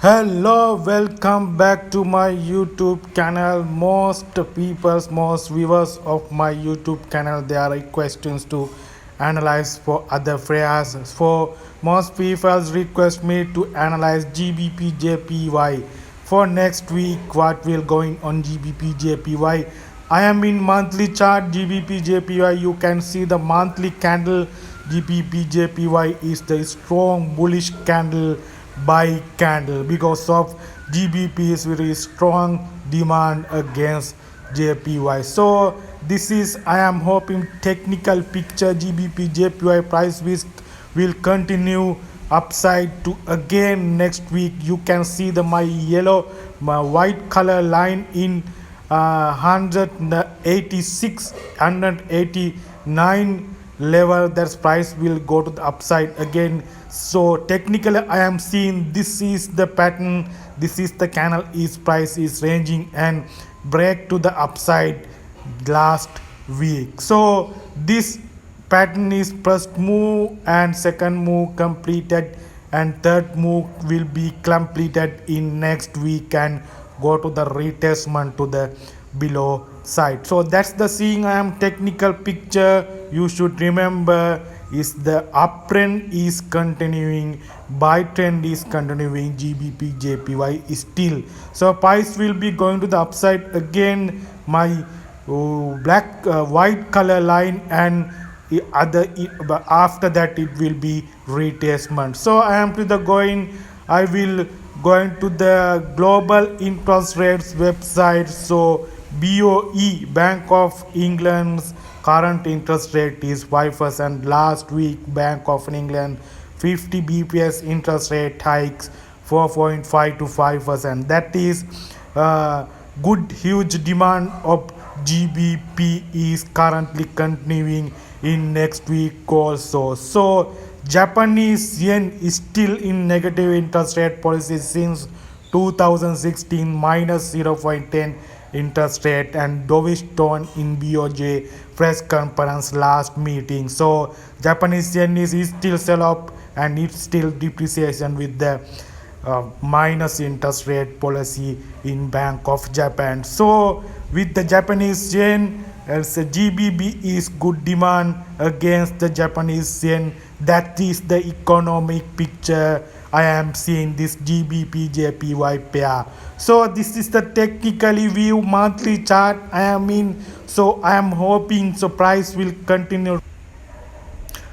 Hello, welcome back to my YouTube channel. Most people's, most viewers of my YouTube channel, there are questions to analyze for other phrases. For most people request me to analyze GBP JPY for next week. What will going on GBP JPY? I am in monthly chart GBP JPY. You can see the monthly candle. GBP JPY is the strong bullish candle buy candle because of GBP is very strong demand against JPY. So this is, I am hoping, technical picture. GBP JPY price will continue upside to again next week. You can see my white color line in 186 189 level. That price will go to the upside again. So technically I am seeing this is the pattern, this is the candle is price is ranging and break to the upside last week. So this pattern is first move and second move completed, and third move will be completed in next week and go to the retracement to the below side. So that's the seeing I am technical picture. You should remember is the uptrend is continuing, buy trend is continuing. GBP JPY is still, so price will be going to the upside again. My white color line, and after that it will be retracement. So I am to the going, I will going to the global interest rates website. So BOE, Bank of England's current interest rate is 5%. Last week Bank of England 50 bps interest rate hikes 4.5 to 5%. That is good huge demand of GBP is currently continuing in next week also. So Japanese yen is still in negative interest rate policy since 2016, minus 0.10 interest rate, and dovish tone in BOJ press conference last meeting. So Japanese yen is still sell off and it's still depreciation with the minus interest rate policy in Bank of Japan. So with the Japanese yen, as GBP is good demand against the Japanese yen. That is the economic picture I am seeing this GBP JPY pair. So this is the technically view monthly chart I am in. So I am hoping price will continue.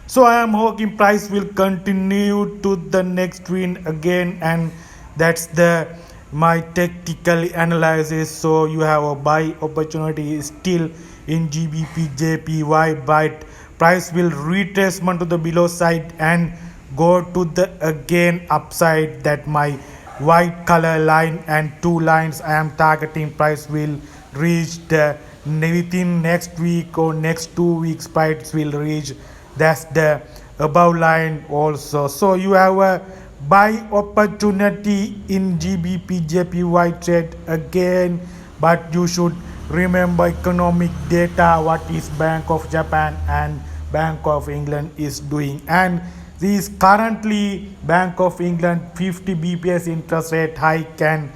So I am hoping price will continue to the next win again, and that's the my technical analysis. So you have a buy opportunity still in GBP JPY, but price will retracement to the below side and go to the again upside. That my white color line and two lines I am targeting. Price will reach the within next week or next 2 weeks. Price will reach, that's the above line also. So you have a buy opportunity in GBP JPY trade again, but you should remember economic data, what is Bank of Japan and Bank of England is doing. And this currently Bank of England 50 bps interest rate hike, and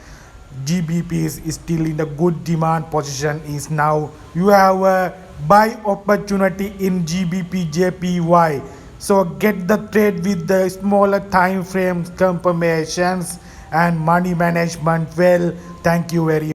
GBP is still in the good demand position. Is now you have a buy opportunity in GBP JPY. So get the trade with the smaller time frames confirmations and money management well. Thank you very much.